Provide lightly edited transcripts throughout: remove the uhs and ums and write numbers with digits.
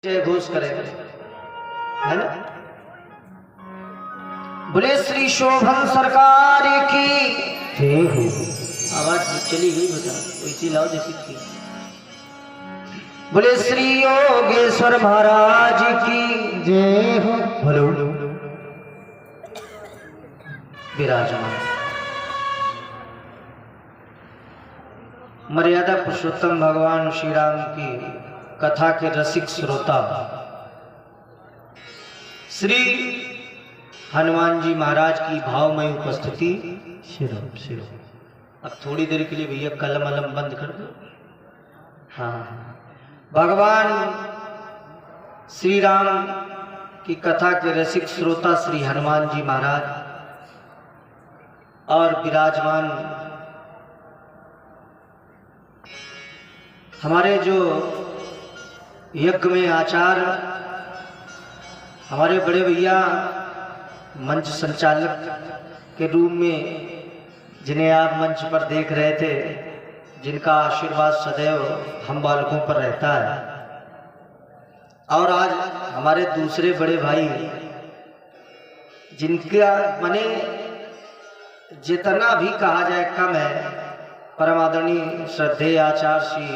जय घोष करेंगे, है ना। बोले श्री शोभन सरकार की आवाज चली गई बता वैसी लाओ जैसी थी। बोले श्री योगेश्वर महाराज की जय हो। बोलो विराजमान मर्यादा पुरुषोत्तम भगवान श्री राम की कथा के रसिक श्रोता श्री हनुमान जी महाराज की भावमय उपस्थिति। शिरो अब थोड़ी देर के लिए भैया कलम अलम बंद कर दो। हाँ, भगवान श्री राम की कथा के रसिक श्रोता श्री हनुमान जी महाराज और विराजमान हमारे जो यज्ञ में आचार्य हमारे बड़े भैया मंच संचालक के रूप में जिन्हें आप मंच पर देख रहे थे, जिनका आशीर्वाद सदैव हम बालकों पर रहता है। और आज हमारे दूसरे बड़े भाई जिनका मने जितना भी कहा जाए कम है, परम आदरणीय श्रद्धेय आचार्य श्री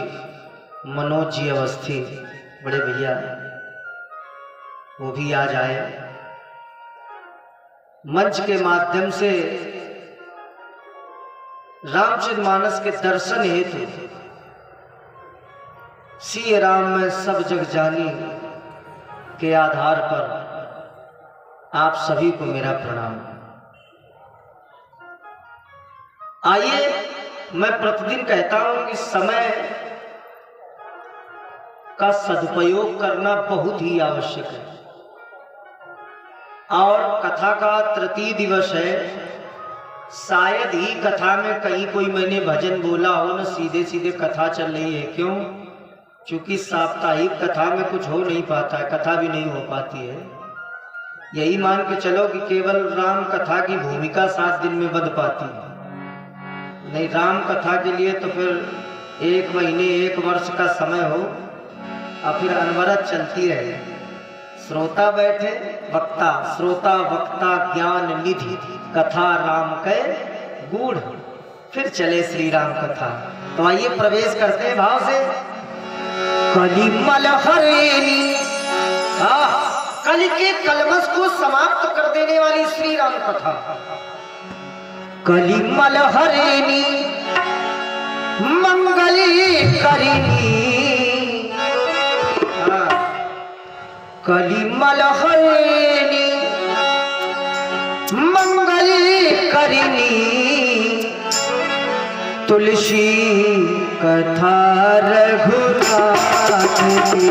मनोज जी अवस्थी बड़े भैया, वो भी आज आए मंच के माध्यम से रामचरितमानस के दर्शन हेतु। सिय राम में सब जग जानी के आधार पर आप सभी को मेरा प्रणाम। आइए, मैं प्रतिदिन कहता हूं कि समय का सदुपयोग करना बहुत ही आवश्यक है। और कथा का तृतीय दिवस है, शायद ही कथा में कहीं कोई मैंने भजन बोला हो, न सीधे सीधे कथा चल रही है। क्यों? क्योंकि साप्ताहिक कथा में कुछ हो नहीं पाता है, कथा भी नहीं हो पाती है। यही मान के चलो कि केवल राम कथा की भूमिका 7 दिन में बंध पाती है। नहीं, राम कथा के लिए तो फिर 1 महीने 1 वर्ष का समय हो और फिर अनवरत चलती रहे। श्रोता बैठे वक्ता, श्रोता वक्ता ज्ञान निधि, कथा राम के गूढ़, फिर चले श्री राम कथा। तो आइए प्रवेश करते हैं भाव से। कलिमल हरेनी, कलि के कलमस को समाप्त कर देने वाली श्री राम कथा। कलिमल हरेनी मंगली करिनी, कलिमल हरेनी मंगली करिनी, तुलसी कथा रघुनाथ की।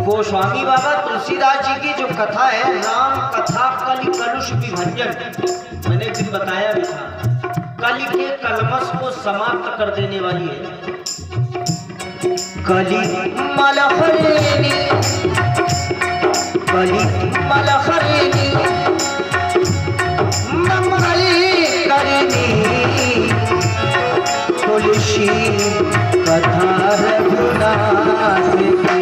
गोस्वामी बाबा तुलसीदास जी की जो कथा है, राम कथा कलि कलुष विभंजन, मैंने एक दिन बताया भी था, कलि के कलमस को समाप्त कर देने वाली है। कलिमल हरेनी, कलिमल हरेनी मंगली करिनी, तुलसी कथा रघुनाथ की।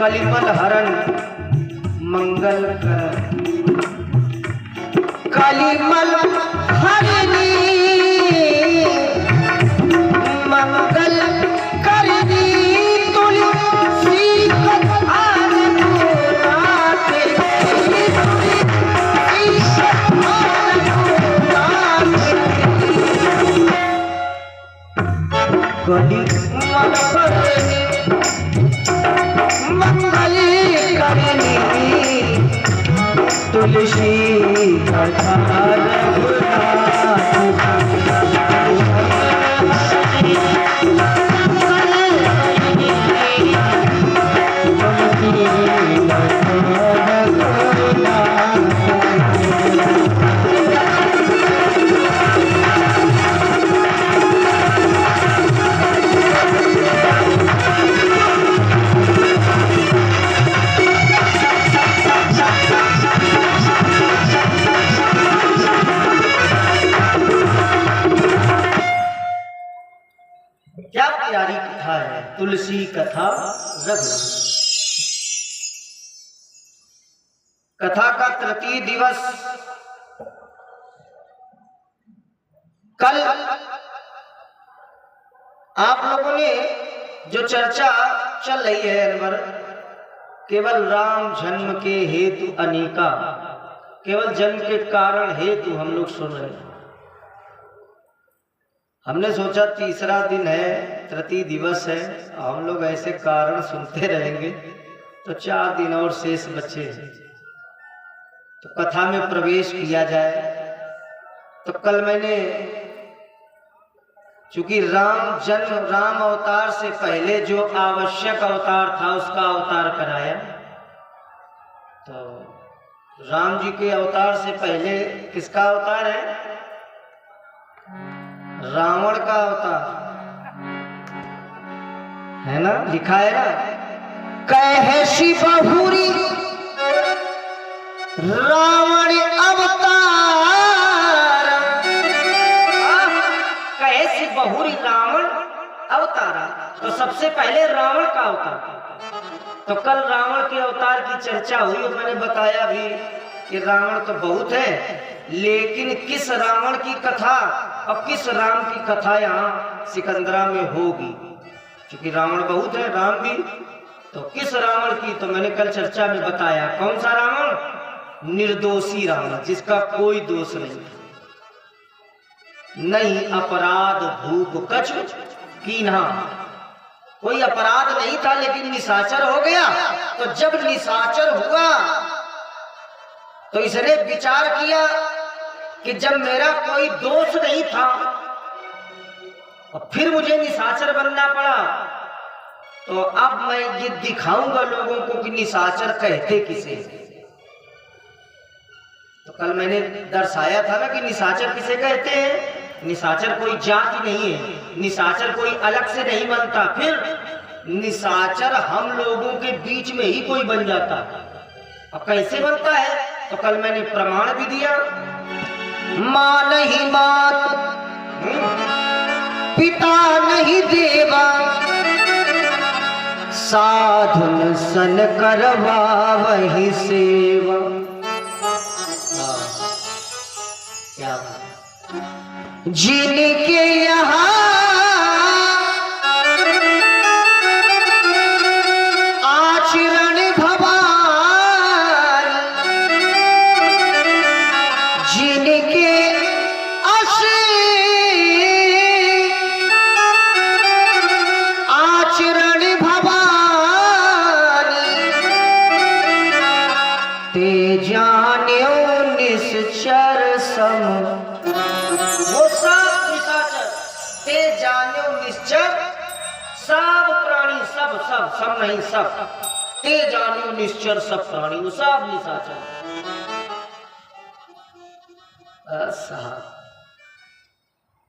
कलिमल हरण मंगल कर, कलिमल हरनी मंगल करनी तुलसी कथार गुनाते, कलिमल हरनी मंगल करनी तुलसी कथार क्या प्यारी कथा है तुलसी कथा रघु। कथा का तृतीय दिवस कल आप लोगों ने जो चर्चा चल रही है अनवर, केवल राम जन्म के हेतु अनेका, केवल जन्म के कारण हेतु हम लोग सुन रहे हैं। हमने सोचा तीसरा दिन है, तृतीय दिवस है, हम लोग ऐसे कारण सुनते रहेंगे तो 4 दिन और शेष बचे हैं, तो कथा में प्रवेश किया जाए। तो कल मैंने चूंकि राम जन्म, राम अवतार से पहले जो आवश्यक अवतार था उसका अवतार कराया, तो राम जी के अवतार से पहले किसका अवतार है? रावण का अवतार है ना, लिखा है ना, कैसी बहुरी रावण अवतार, कैसी बहुरी रावण अवतारा। तो सबसे पहले रावण का अवतार। तो कल रावण के अवतार की चर्चा हुई और मैंने बताया भी कि रावण तो बहुत है, लेकिन किस रावण की कथा और किस राम की कथा यहाँ सिकंदरा में होगी, क्योंकि रावण बहुत है, राम भी, तो किस रावण की तो मैंने कल चर्चा में बताया। कौन सा रावण? निर्दोषी रावण, जिसका कोई दोष नहीं, नहीं अपराध भूप कछ कीन्हा, कोई अपराध नहीं था लेकिन निशाचर हो गया। तो जब निशाचर हुआ तो इसने विचार किया कि जब मेरा कोई दोष नहीं था और फिर मुझे निशाचर बनना पड़ा, तो अब मैं ये दिखाऊंगा लोगों को कि निशाचर कहते किसे। तो कल मैंने दर्शाया था ना कि निशाचर किसे कहते हैं। निशाचर कोई जाति नहीं है, निशाचर कोई अलग से नहीं बनता, फिर निशाचर हम लोगों के बीच में ही कोई बन जाता। अब कैसे बनता है तो कल मैंने प्रमाण भी दिया। मां नहीं मात, पिता नहीं देवा, साधुन सन करवा वही सेवा। क्या जिनके यहाँ आचरण भवान, जिनके आचरण भवान, ते जान्यो निश्चर सम, ते जान्यो निश्चर, सब प्राणी, सब नहीं सब, ते जान्यो निश्चर सब प्राणी, वो सब निशाचर।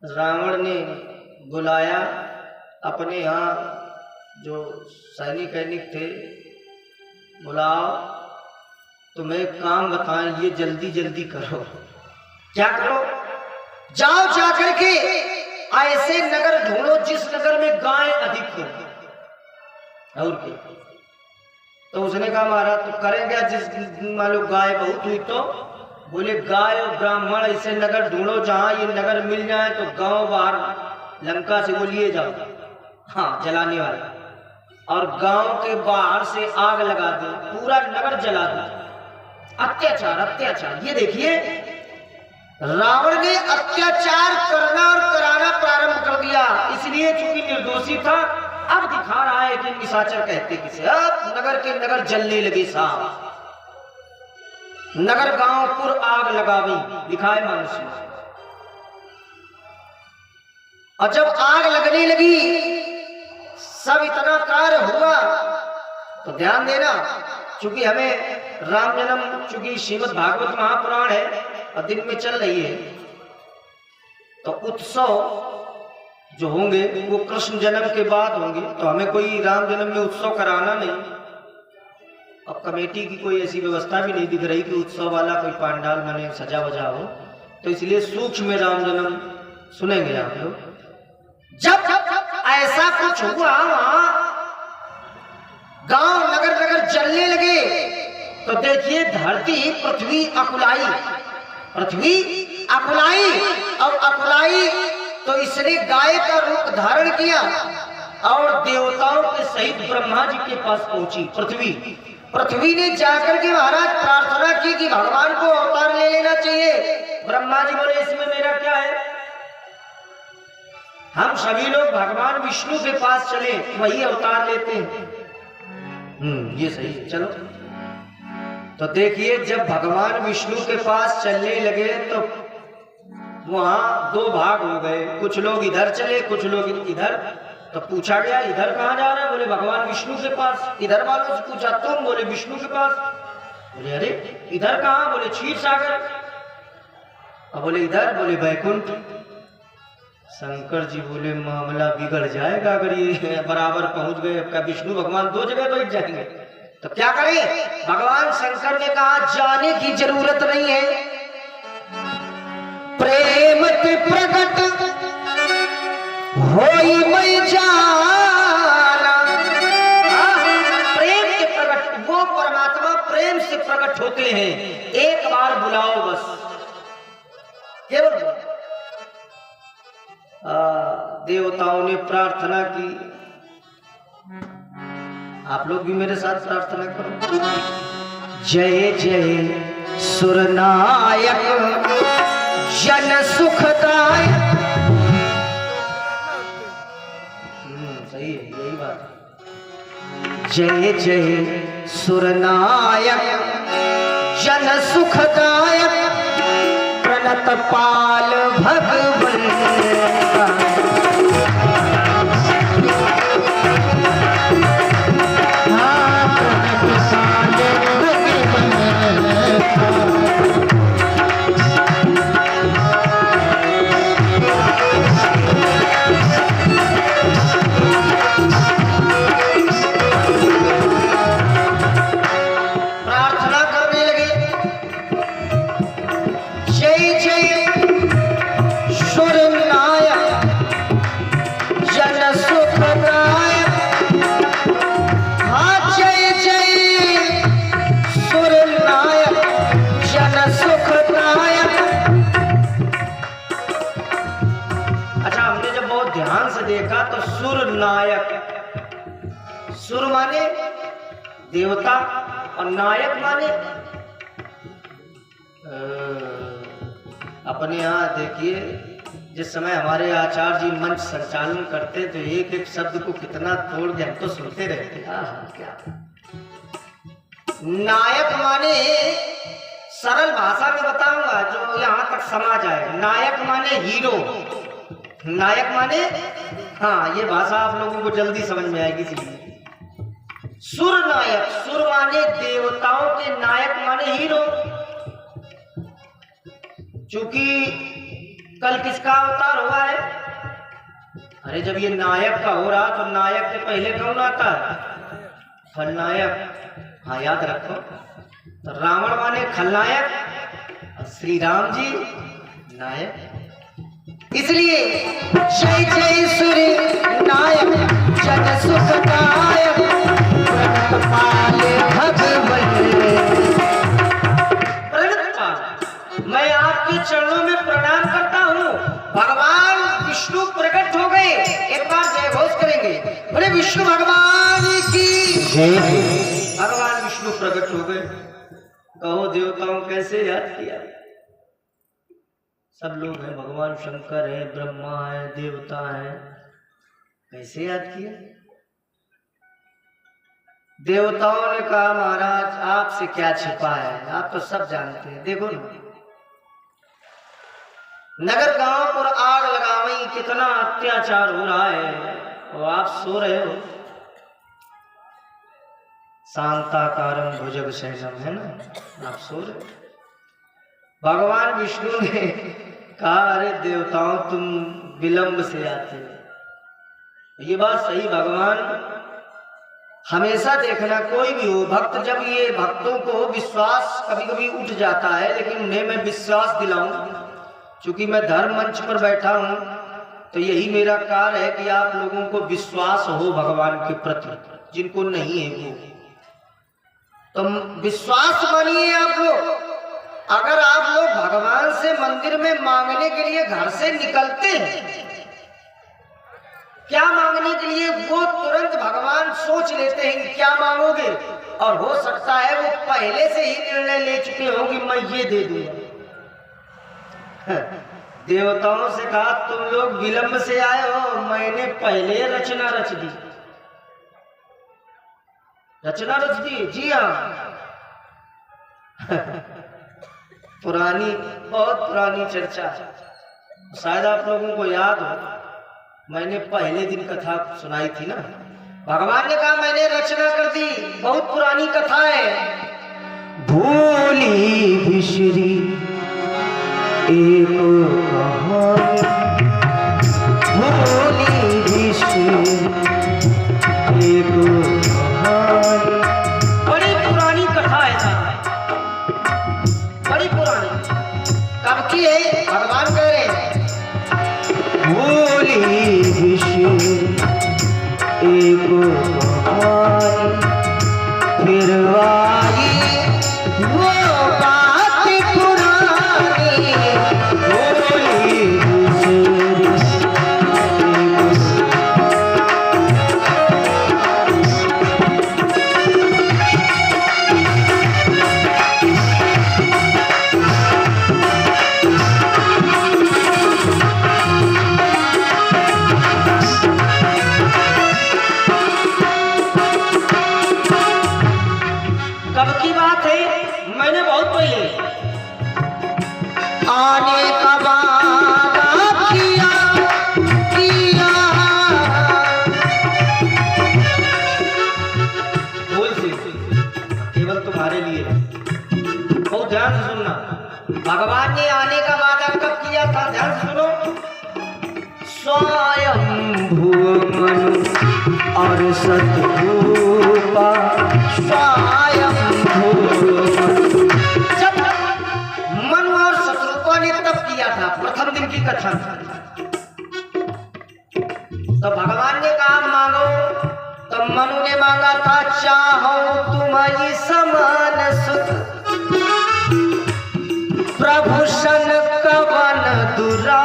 रावण ने बुलाया अपने यहाँ जो सैनिक थे, बुलाओ तुम्हें काम बताएं, ये जल्दी जल्दी करो। क्या करो? जाओ जाकर के ऐसे नगर ढूंढो जिस नगर में गाय अधिक हो। और क्या? तो उसने कहा महाराज तो करें क्या, जिस मान लो गाय बहुत हुई तो? बोले गाय और ब्राह्मण ऐसे नगर ढूंढो जहां ये नगर मिल जाए तो गांव बाहर लंका से वो लिए जाओ, हाँ जलाने वाला, और गांव के बाहर से आग लगा दो, पूरा नगर जला दो। अत्याचार अत्याचार, ये देखिए रावण ने अत्याचार करना और कराना प्रारंभ कर दिया, इसलिए चूंकि निर्दोषी था। अब दिखा रहा है कि निशाचर कहते किसे, अब नगर के नगर जलने लगे साहब, नगर गांवपुर आग लगावी, दिखाए मनुष्य। और जब आग लगने लगी, सब इतना कार्य हुआ, तो ध्यान देना, चूंकि हमें राम जन्म, चूंकि श्रीमद् भागवत महापुराण है और दिन में चल रही है, तो उत्सव जो होंगे वो कृष्ण जन्म के बाद होंगे, तो हमें कोई राम जन्म में उत्सव कराना नहीं। अब कमेटी की कोई ऐसी व्यवस्था भी नहीं दिख रही कि उत्सव वाला कोई पंडाल बने सजा वजा हो, तो इसलिए सूक्ष्म में राम जन्म सुनेंगे आप लोग। जब ऐसा कुछ हुआ, वहां गांव नगर नगर जलने लगे, तो देखिए धरती पृथ्वी अकुलाई, पृथ्वी अकुलाई, और अकुलाई तो इसने गाय का रूप धारण किया और देवताओं के सहित ब्रह्मा जी के पास पहुंची पृथ्वी। पृथ्वी ने जाकर के महाराज प्रार्थना की कि भगवान को अवतार ले लेना चाहिए। ब्रह्मा जी बोले इसमें मेरा क्या है, हम सभी लोग भगवान विष्णु के पास चले, वही अवतार लेते हैं। ये सही है, चलो। तो देखिए जब भगवान विष्णु के पास चलने लगे तो वहां दो भाग हो गए, कुछ लोग इधर चले, कुछ लोग इधर। तो पूछा गया इधर कहां जा रहा है? बोले भगवान विष्णु के पास। इधर वालों से पूछा तुम? बोले विष्णु के पास। बोले अरे इधर कहां? बोले क्षीर सागर। अब बोले इधर? बोले वैकुंठ। शंकर जी बोले मामला बिगड़ जाएगा अगर ये बराबर पहुंच गए, क्या विष्णु भगवान दो जगह बैठ जाएंगे? तो क्या करें? भगवान शंकर ने कहा जाने की जरूरत नहीं है, प्रेम के प्रकट होई मैं जाना। प्रेम के प्रकट, वो परमात्मा प्रेम से प्रकट होते हैं, एक बार बुलाओ बस, केवल देवताओं ने प्रार्थना की। आप लोग भी मेरे साथ प्रार्थना करो। जय जय सुरनायक जन सुखदाय। सही है, यही बात है। जय जय सुरनायक जन सुखदायक प्रणत पाल भगवन। देखा तो सुर नायक, सुर माने देवता और नायक माने अपने यहाँ देखिए जिस समय हमारे आचार्य जी मंच संचालन करते तो एक एक शब्द को कितना तोड़ के हम तो सुनते रहते। क्या नायक माने, सरल भाषा में बताऊंगा जो यहाँ तक समझ आए, नायक माने हीरो, नायक माने, हाँ ये भाषा आप लोगों को जल्दी समझ में आएगी। इसलिए सुर नायक, सुर माने देवताओं के, नायक माने हीरो। चूंकि कल किसका अवतार हुआ है? अरे जब ये नायक का हो रहा तो नायक के पहले कौन आता है? खलनायक। हाँ याद रखो, तो रावण माने खलनायक और श्री राम जी नायक। इसलिए जय जय सूर्य नायक जन सुखदायक प्रणत पाले विष्णु प्रकट हो गए। एक बार जय घोष करेंगे, बोले विष्णु भगवान की जय। भगवान विष्णु प्रकट हो गए। कहो देवताओं कैसे याद किया? सब लोग हैं, भगवान शंकर है, ब्रह्मा है, देवता है, कैसे याद किया? देवताओं ने कहा महाराज आपसे क्या छिपा है, आप तो सब जानते हैं। देखो ना, नगर गांव पर आग लगावई, कितना अत्याचार हो रहा है और आप सो रहे हो। शांताकारं भुजगशयनम है ना, आप सो रहे हो। भगवान विष्णु ने कहा अरे देवताओं तुम विलंब से आते हो। ये बात सही, भगवान हमेशा देखना कोई भी हो भक्त, जब ये भक्तों को विश्वास कभी कभी उठ जाता है, लेकिन उन्हें मैं विश्वास दिलाऊं, क्योंकि मैं धर्म मंच पर बैठा हूं, तो यही मेरा कार्य है कि आप लोगों को विश्वास हो भगवान के प्रति, जिनको नहीं है वो तो विश्वास मानिए आप लोग। अगर आप लोग भगवान से मंदिर में मांगने के लिए घर से निकलते हैं, क्या मांगने के लिए, वो तुरंत भगवान सोच लेते हैं कि क्या मांगोगे, और हो सकता है वो पहले से ही निर्णय ले चुके हो कि मैं ये दे दूंगा। देवताओं से कहा तुम लोग विलंब से आए हो, मैंने पहले रचना रच दी। रचना रच दी, जी हाँ। पुरानी, बहुत पुरानी चर्चा, शायद आप लोगों को याद हो, मैंने पहले दिन कथा सुनाई थी ना। भगवान ने कहा मैंने रचना कर दी, बहुत पुरानी कथा है। भोली बिशरी एक कहानी, भोली बिशरी एक कहानी, बड़ी पुरानी कथा है ना, बड़ी पुरानी। कब की है? भगवान कह रहे हैं भोली बिशरी एक कहानी, फिर आई वो बात पुरानी, भोली बिशरी आने का वादा किया किया, बोल से केवल तुम्हारे लिए, बहुत ध्यान से सुनना। भगवान ने आने का वादा कब किया था? ध्यान से सुनो। स्वयं भूमनु और सतरूपा, स्वयं भूमनु, जब मनु और शत्रुपा ने तब किया था, प्रथम दिन की कथा। तो भगवान ने कहा मांगो, तो मनु ने मांगा था चाहो तुम्हारी समान सुख, प्रभु सन कवन दुरा।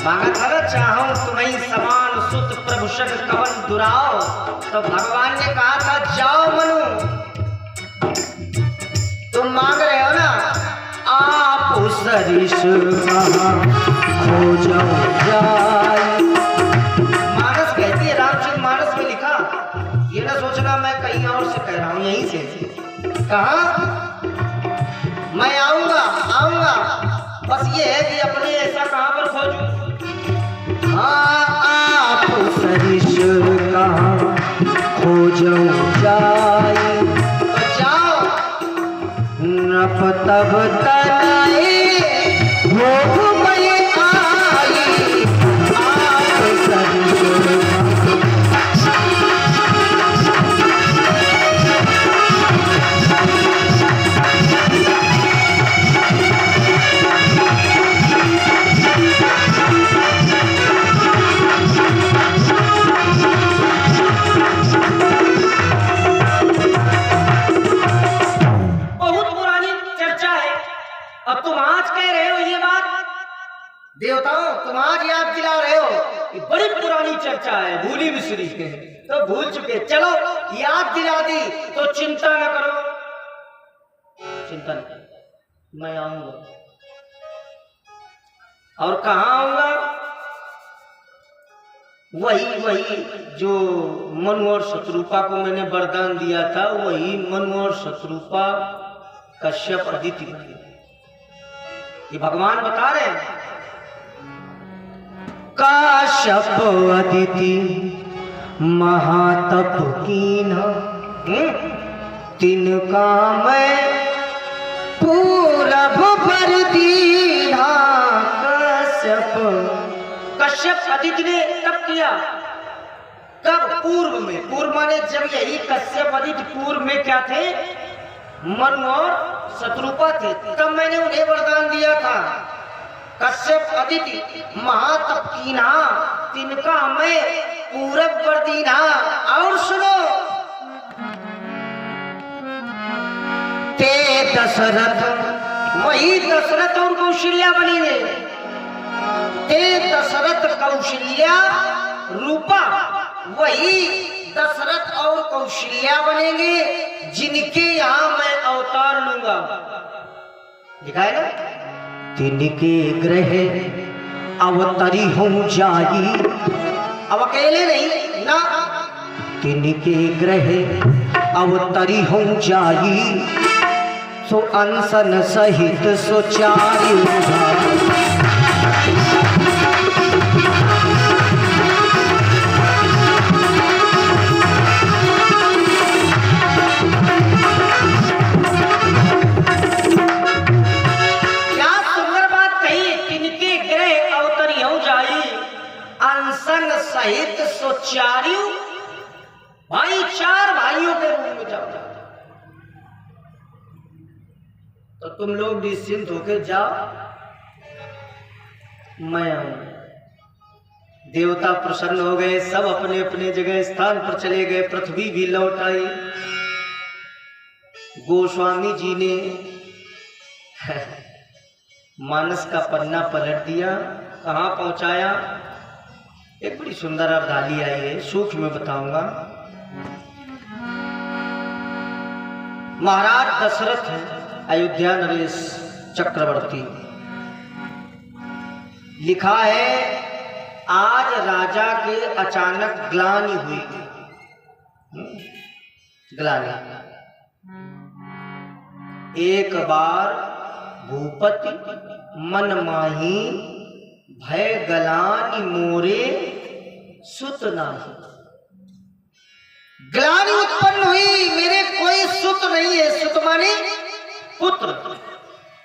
मांगा था ना चाहो तुम्हें समान सुत, प्रभु सन कवन दुराओ। तो भगवान ने कहा था जाओ मनु, तुम मांग रहे हो ना, आप उस सरिष हो जाओ जाए। मानस कहती है, रामचंद्र मानस में लिखा, ये ना सोचना मैं कहीं और से कह रहा हूं, यहीं से कहा मैं आऊंगा आऊंगा, बस ये है कि अपने ऐसा कहां पर खोजूं। हाँ आप उस सरिष हो जाओ जाए, तो जाओ नप तब तनाए भोग में आई, आप सरिष देवताओं तुम आज याद दिला रहे हो कि बड़ी पुरानी चर्चा है, भूली बिसरी है तो भूल चुके, चलो याद दिला दी तो चिंता न करो, चिंता नहीं, मैं आऊंगा। और कहाँ आऊंगा? वही जो मनु और शत्रुपा को मैंने वरदान दिया था, वही मनु और शत्रुपा कश्यप अदिति बने। ये भगवान बता रहे हैं, काश्यप अदिति महातप कीन्हा, तिनका मैं पूरब पर दीन्हा। कश्यप अदिति ने कब किया? कब? पूर्व में। पूर्व माने जब यही कश्यप अदिति पूर्व में क्या थे? मनु और शत्रुपा थे, तब मैंने उन्हें वरदान दिया था। कश्यप अदिति महातप कीन्हा, तिनका मैं पूरब पर दीन्हा। और सुनो, ते दशरथ, वही दशरथ और कौशल्या बनेंगे। ते दशरथ कौशल्या रूपा, वही दशरथ और कौशल्या बनेंगे जिनके यहाँ मैं अवतार लूंगा। दिखाए ना, तिनके ग्रह अवतरी हूँ जाई, अब अकेले नहीं ना, तिनके ग्रह अवतरी हूँ जाई, सो अनसन सहित सोचाई। सहित सोचारियों, भाई चार भाइयों के रूप में जाओ। तो तुम लोग निश्चिंत होकर जाओ, मैं आऊंगा। देवता प्रसन्न हो गए, सब अपने अपने जगह स्थान पर चले गए। पृथ्वी भी लौट आई। गोस्वामी जी ने मानस का पन्ना पलट दिया, कहां पहुंचाया? एक बड़ी सुंदर अर्धाली आई है, सूक्ष्म में बताऊंगा। महाराज दशरथ अयोध्या नरेश चक्रवर्ती, लिखा है आज राजा के अचानक ग्लानि हुई। ग्लानि, एक बार भूपति मन माही, भय गलानि मोरे सुत नाही। ग्लानि उत्पन्न हुई, मेरे कोई सुत नहीं है। सुत माने पुत्र,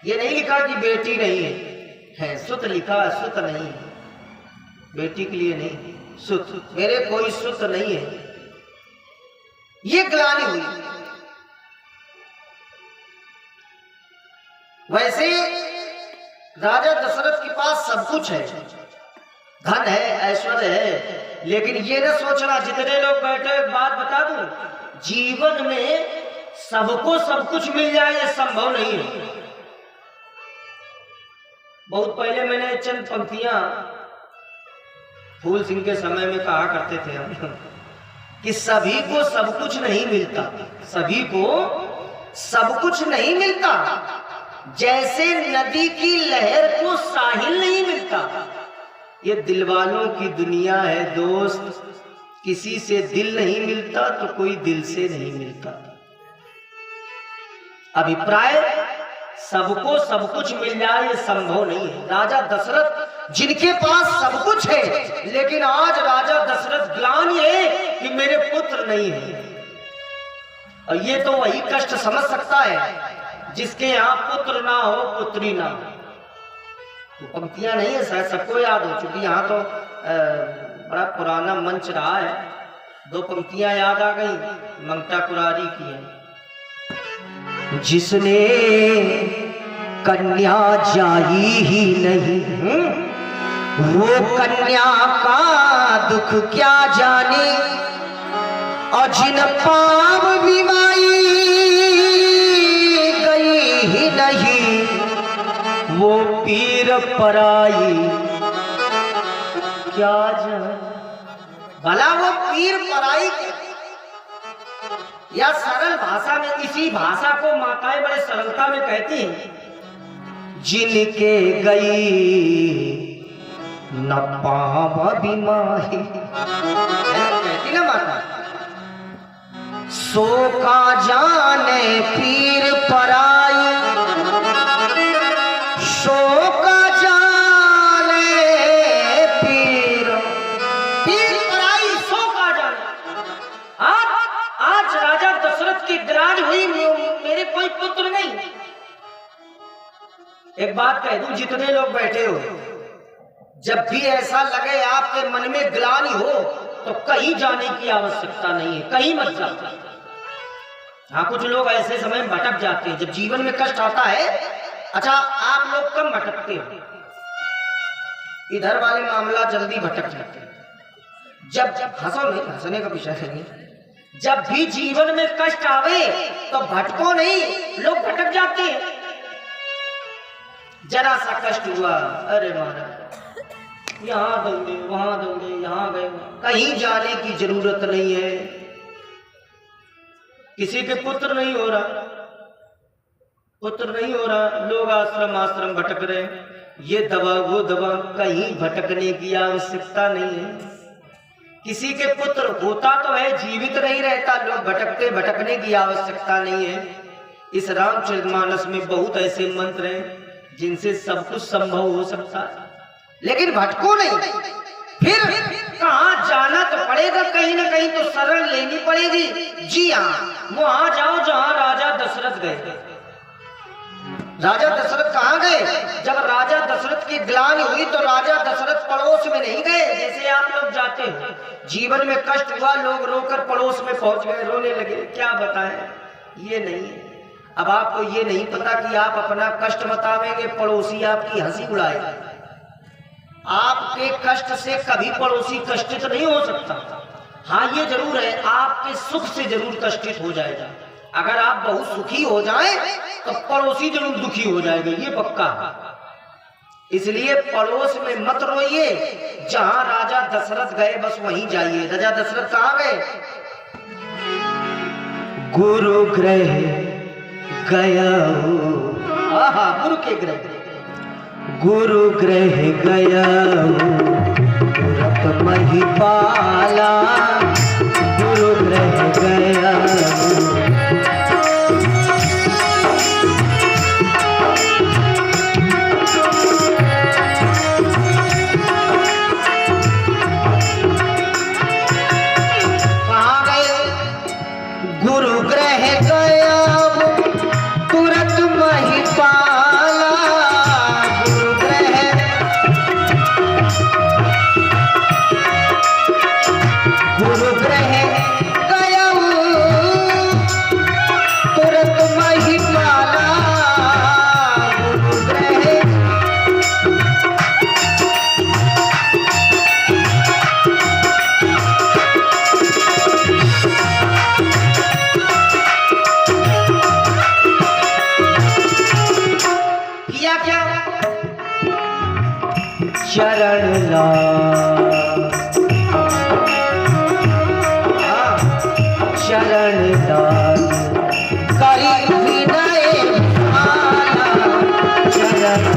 ये नहीं लिखा कि बेटी नहीं है, सुत लिखा, सुत नहीं, बेटी के लिए नहीं, सुत, मेरे कोई सुत नहीं है, ये ग्लानि हुई। वैसे राजा दशरथ के पास सब कुछ है, धन है, ऐश्वर्य है, लेकिन ये न सोचना, जितने लोग बैठे एक बात बता दूं, जीवन में सबको सब कुछ मिल जाए ये संभव नहीं है। बहुत पहले मैंने चंद पंक्तियां फूल सिंह के समय में कहा करते थे हम कि सभी को सब कुछ नहीं मिलता, सभी को सब कुछ नहीं मिलता, जैसे नदी की लहर को साहिल नहीं मिलता। ये दिलवालों की दुनिया है दोस्त, किसी से दिल नहीं मिलता तो कोई दिल से नहीं मिलता। अभिप्राय सबको सब कुछ मिल जाए ये संभव नहीं है। राजा दशरथ जिनके पास सब कुछ है, लेकिन आज राजा दशरथ ग्लानि है कि मेरे पुत्र नहीं है। और ये तो वही कष्ट समझ सकता है जिसके यहाँ पुत्र ना हो, पुत्री ना हो। तो पंक्तियां नहीं है, शायद सबको याद हो चुकी, यहाँ तो बड़ा पुराना मंच रहा है। दो पंक्तियां याद आ गई, मंगता कुरारी की है। जिसने कन्या जाई ही नहीं, वो कन्या का दुख क्या जाने, और जिन पाप बीमारी गई ही नहीं, वो पीर पराई क्या जाने, भला वो पीर पराई या सरल भाषा में, इसी भाषा को माताएं बड़े सरलता में कहती हैं, जिनके गई न पाव बिमाही, कहती ना माता, सो का जाने पीर पराई, सो का जाने पीर पराई, सो का जाने। आज राजा दशरथ की विराज हुई, मेरे कोई पुत्र नहीं। एक बात कह दूं, जितने लोग बैठे हो, जब भी ऐसा लगे आपके मन में ग्लानि हो तो कहीं जाने की आवश्यकता नहीं है, कहीं मत जाओ। हाँ, कुछ लोग ऐसे समय में भटक जाते हैं, जब जीवन में कष्ट आता है। अच्छा, आप लोग कम भटकते हो, इधर वाले मामला जल्दी भटक जाते हैं। जब हंसो नहीं, हंसने का विषय नहीं, जब भी जीवन में कष्ट आवे तो भटको नहीं, लोग भटक जाते हैं। जरा सा कष्ट हुआ, अरे महाराज यहाँ दौड़े, वहां दौड़े, यहाँ गए, कहीं जाने की जरूरत नहीं है। किसी के पुत्र नहीं हो रहा, पुत्र नहीं हो रहा, लोग आश्रम आश्रम भटक रहे, ये दवा वो दवा, कहीं भटकने की आवश्यकता नहीं है। किसी के पुत्र होता तो है, जीवित नहीं रहता, लोग भटकते, भटकने की आवश्यकता नहीं है। इस रामचरितमानस में बहुत ऐसे मंत्र हैं जिनसे सब कुछ संभव हो सकता है, लेकिन भटको नहीं। फिर कहाँ जाना तो पड़ेगा, कहीं ना कहीं तो शरण लेनी पड़ेगी। जी हाँ, वहां जाओ जहां राजा दशरथ गए। राजा दशरथ कहाँ गए? जब राजा दशरथ की ग्लानि हुई तो राजा दशरथ पड़ोस में नहीं गए, जैसे आप लोग जाते हो। जीवन में कष्ट हुआ, लोग रोकर पड़ोस में पहुंच गए, रोने लगे, क्या बताएं, ये नहीं है। अब आपको ये नहीं पता कि आप अपना कष्ट बतावेंगे, पड़ोसी आपकी हंसी उड़ाएगा। आपके कष्ट से कभी पड़ोसी कष्टित नहीं हो सकता। हाँ, ये जरूर है, आपके सुख से जरूर कष्टित हो जाएगा। अगर आप बहुत सुखी हो जाएं तो पड़ोसी जरूर दुखी हो जाएगा, ये पक्का। इसलिए पड़ोस में मत रोइए, जहां राजा दशरथ गए बस वहीं जाइए। राजा दशरथ कहाँ गए? गुरु गृह गया, गुरु के गृह, गुरु गृह गया तुरत महिपाला, गुरु गृह गया। कहाँ गए? गुरु गृह गया तुरत महिपाला, शरण ला शरण दान करी विनय भाला, शरण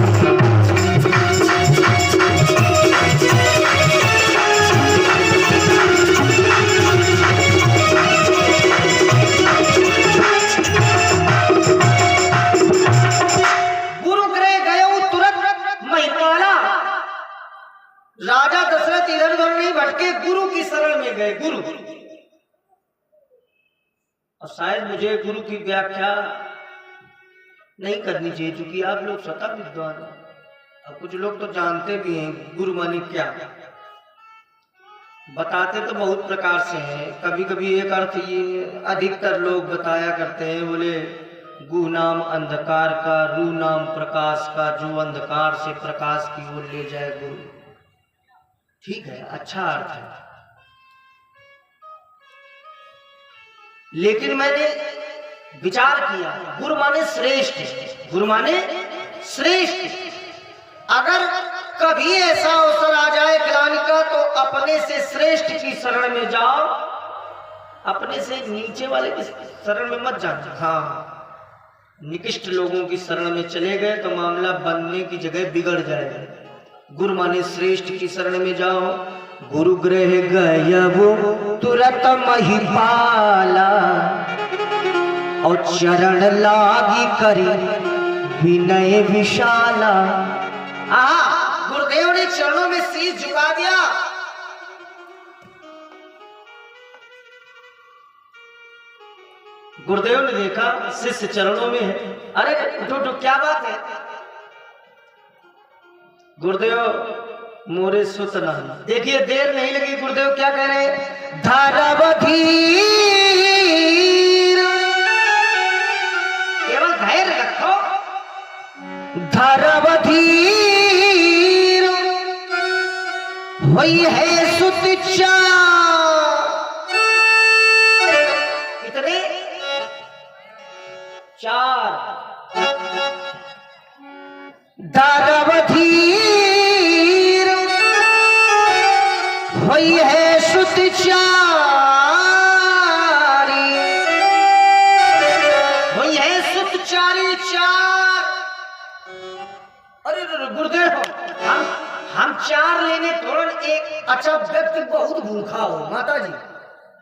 राजा दशरथ इधर उधर नहीं भटके, गुरु की शरण में गए। गुरु, और शायद मुझे गुरु की व्याख्या नहीं करनी चाहिए, क्योंकि आप लोग स्वतः विद्वान हैं और कुछ लोग तो जानते भी हैं गुरु माने क्या। बताते तो बहुत प्रकार से हैं, कभी कभी एक अर्थ ये अधिकतर लोग बताया करते हैं, बोले गु नाम अंधकार का, रू नाम प्रकाश का, जो अंधकार से प्रकाश की ओर ले जाए गुरु। ठीक है, अच्छा अर्थ है, लेकिन मैंने विचार किया, गुरु माने श्रेष्ठ, गुरु माने श्रेष्ठ। अगर कभी ऐसा अवसर आ जाए ज्ञान का तो अपने से श्रेष्ठ की शरण में जाओ, अपने से नीचे वाले की शरण में मत जाना। हाँ, निकृष्ट लोगों की शरण में चले गए तो मामला बनने की जगह बिगड़ जाएगा। गुरु माने श्रेष्ठ की शरण में जाओ। गुरु गृह गय वो तुरंत महिपाला, और चरण लागी करी विनय विशाला। गुरुदेव ने चरणों में शीश झुका दिया। गुरुदेव ने देखा शिष्य चरणों में है। अरे उठो, क्या बात है? गुरुदेव मोरे सुतना। देखिए देर नहीं लगी, गुरुदेव क्या कह रहे हैं? धारावधीर, केवल धैर्य रखो। धारावधीर वही है सुतचा। कितने? 4। धारावधीर वही है सुतचारी, वही है सुतचारी 4। अरे गुरुदेव, हम 4 लेने तुरंत एक। अच्छा, व्यक्ति बहुत भूखा हो, माता जी,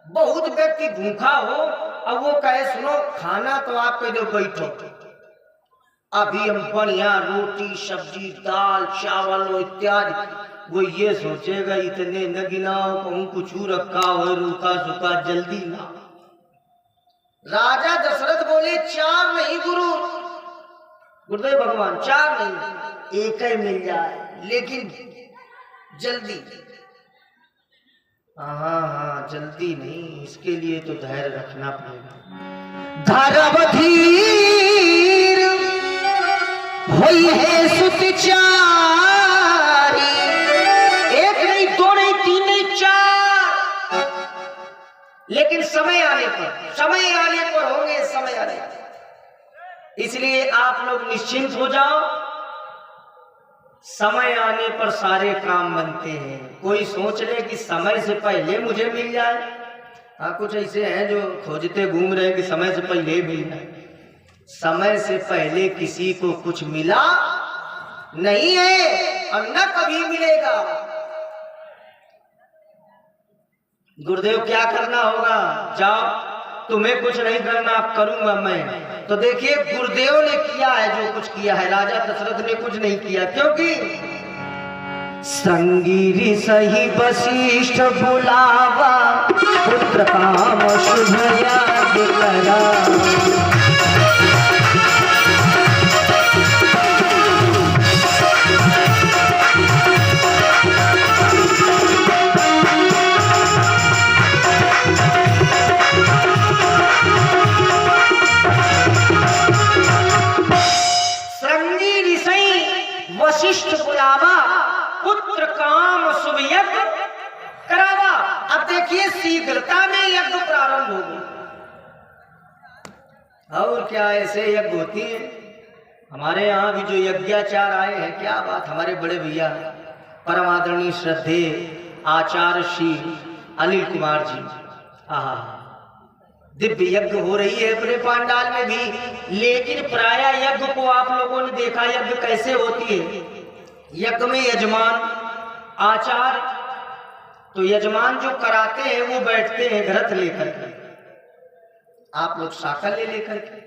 बहुत व्यक्ति भूखा हो, अब वो कहे सुनो खाना तो आप कह दो बैठो, अभी हम बढ़िया रोटी सब्जी दाल चावल इत्यादि, वो ये सोचेगा इतने न गिनाओ, कहूं कुछ रखा हो रूखा सूखा, जल्दी ना। राजा दशरथ बोले 4 नहीं गुरु, गुरुदेव भगवान 4 नहीं, एक ही मिल जाए लेकिन जल्दी। हाँ, जल्दी नहीं, इसके लिए तो धैर्य रखना पड़ेगा। धारावधीर वही है सुतचारी, 1 नहीं 2 नहीं 3 नहीं 4। लेकिन समय आने पर होंगे, समय आने पर। इसलिए आप लोग निश्चिंत हो जाओ, समय आने पर सारे काम बनते हैं। कोई सोच ले कि समय से पहले मुझे मिल जाए। हाँ, कुछ ऐसे हैं जो खोजते घूम रहे कि समय से पहले मिल जाए। समय से पहले किसी को कुछ मिला नहीं है और न कभी मिलेगा। गुरुदेव क्या करना होगा? जाओ, तुम्हें कुछ नहीं करना, करूंगा मैं। तो देखिए गुरुदेव ने किया है जो कुछ किया है, राजा दशरथ ने कुछ नहीं किया। क्योंकि संगीरी सही वशिष्ठ बुलावा, पुत्र काम शुभ याद करा। वशिष्ठ बुलावा, पुत्र काम शुभ यज्ञ करावा। अब देखिए शीघ्रता में यज्ञ प्रारंभ हो गया। और क्या ऐसे यज्ञ होती है? हमारे यहाँ भी जो यज्ञाचार आए हैं, क्या बात। हमारे बड़े भैया परम आदरणीय श्रद्धे आचार्य श्री अनिल कुमार जी, दिव्य यज्ञ हो रही है अपने पांडाल में भी। लेकिन प्राय यज्ञ को आप लोगों ने देखा, यज्ञ कैसे होती है? यज्ञ में यजमान आचार्य, तो यजमान जो कराते हैं वो बैठते हैं घृत लेकर के, आप लोग शाखा ले लेकर के।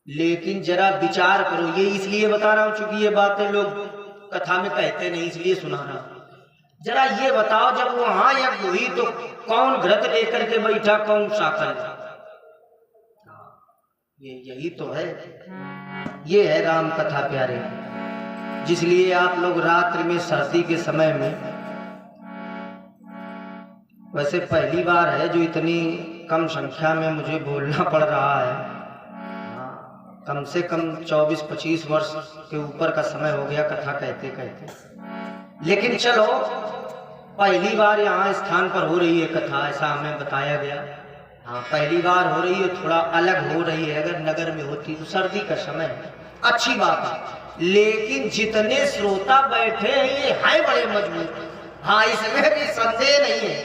लेकिन जरा विचार करो, ये इसलिए बता रहा हूं चूंकि ये बातें लोग कथा में कहते नहीं, इसलिए सुना रहा हूं। जरा ये बताओ, जब वहां यज्ञ हुई तो कौन घृत लेकर के बैठा, कौन शाखा ले? यही तो है, ये है राम कथा प्यारे। जिसलिए आप लोग रात्रि में सर्दी के समय में, वैसे पहली बार है जो इतनी कम संख्या में मुझे बोलना पड़ रहा है। कम से कम 24-25 वर्ष के ऊपर का समय हो गया कथा कहते कहते। लेकिन चलो, पहली बार यहाँ स्थान पर हो रही है कथा, ऐसा हमें बताया गया। हाँ, पहली बार हो रही है, थोड़ा अलग हो रही है। अगर नगर में होती तो सर्दी का समय है, अच्छी बात है, लेकिन जितने श्रोता बैठे हैं ये हैं बड़े मजबूत। हाँ, इसमें भी संदेह नहीं है,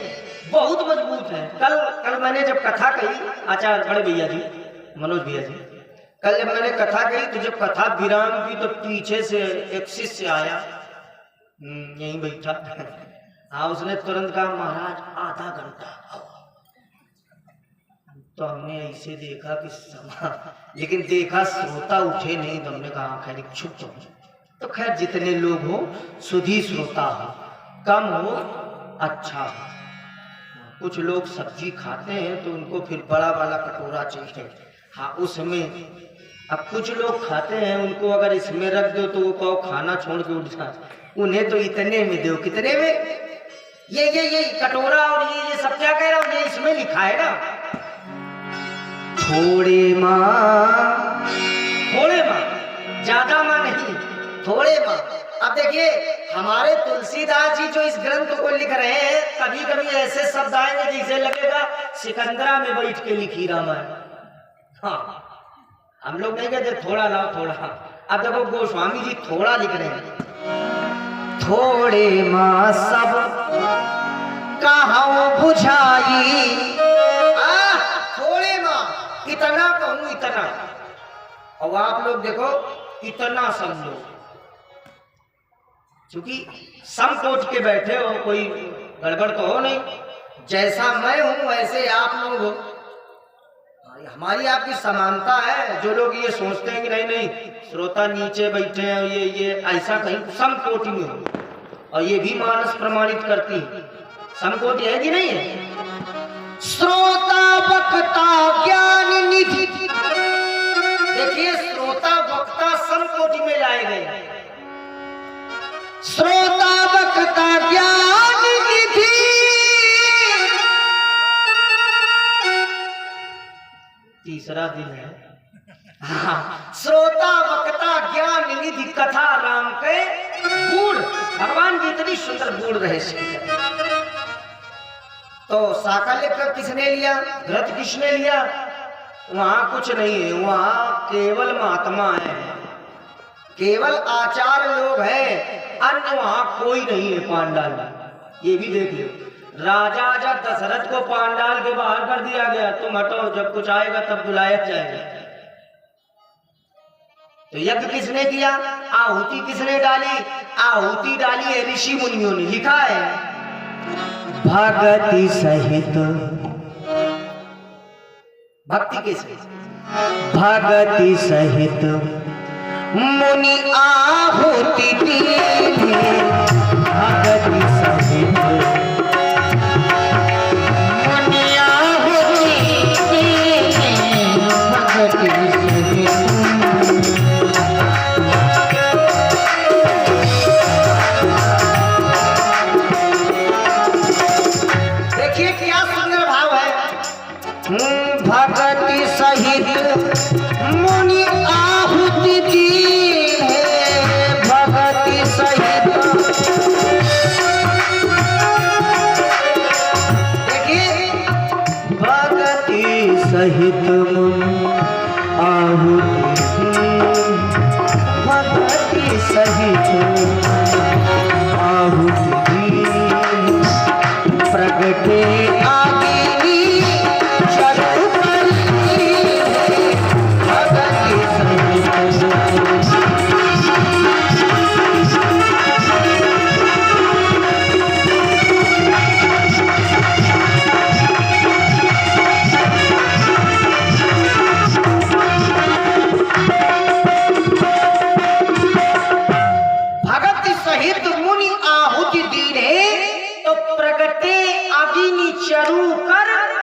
बहुत मजबूत है। कल मैंने जब कथा कही, आचार्य बड़े भैया जी, मनोज भैया जी, कल जब मैंने कथा कही तो जब कथा विराम की तो पीछे से एक शिष्य आया, यहीं बैठा। हाँ, उसने तुरंत कहा महाराज आधा घंटा। तो हमने ऐसे देखा कि समा, लेकिन देखा श्रोता उठे नहीं, तो हमने कहा खैर चुप हो। तो खैर जितने लोग हो सुधी श्रोता हो, कम हो अच्छा हो। कुछ लोग सब्जी खाते हैं तो उनको फिर बड़ा वाला कटोरा चाहिए। हाँ, उसमें अब कुछ लोग खाते हैं, उनको अगर इसमें रख दो तो वो कहो खाना छोड़ के उठ जाए। उन्हें तो इतने में दो, कितने में? ये कटोरा और ये सब क्या कह रहा हूँ, ये इसमें लिखा है ना, थोड़े माँ, थोड़े माँ, ज्यादा माँ नहीं, थोड़े माँ। अब देखिए हमारे तुलसीदास जी जो इस ग्रंथ को लिख रहे हैं, कभी कभी ऐसे शब्द आएंगे जैसे लगेगा सिकंदरा में बैठ के लिखी रामायण। हाँ, हम लोग नहीं कहते थोड़ा लाओ थोड़ा। अब देखो गोस्वामी जी थोड़ा लिख रहे हैं, थोड़े माँ सब कहाँ बुझाई, थोड़े माँ इतना कहूं इतना। और आप लोग देखो इतना समझो, क्योंकि समकोट के बैठे हो, कोई गड़बड़ तो हो नहीं। जैसा मैं हूं वैसे आप लोग हो, हमारी आपकी समानता है। जो लोग ये सोचते हैं कि नहीं श्रोता नीचे बैठे हैं, ये ऐसा कहीं समकोटि में हो, और ये भी मानस प्रमाणित करती है, समकोटि है कि नहीं है। श्रोता वक्ता ज्ञान निधि, देखिए श्रोता वक्ता समकोटि में लाए गए। श्रोता वक्ता ज्ञान निधि, तीसरा दिन है। हाँ, श्रोता वक्ता ज्ञान निधि कथा राम के गुण, भगवान की इतनी सुंदर गुण रहस्य। तो साकल्य कब किसने लिया, ग्रंथ किसने लिया? वहां कुछ नहीं है, वहां केवल महात्मा है, केवल आचार्य लोग हैं, अन्य वहां कोई नहीं है। पांडाल, ये भी देख लो, राजा जब दशरथ को पांडाल के बाहर कर दिया गया, तुम हटो, जब कुछ आएगा तब बुलाया जाएगा। तो यज्ञ किसने किया, आहुति किसने डाली? आहुति डाली है ऋषि मुनियों ने। लिखा है भक्ति सहित, भक्ति के सहित, भक्ति सहित मुनि आहुति दी,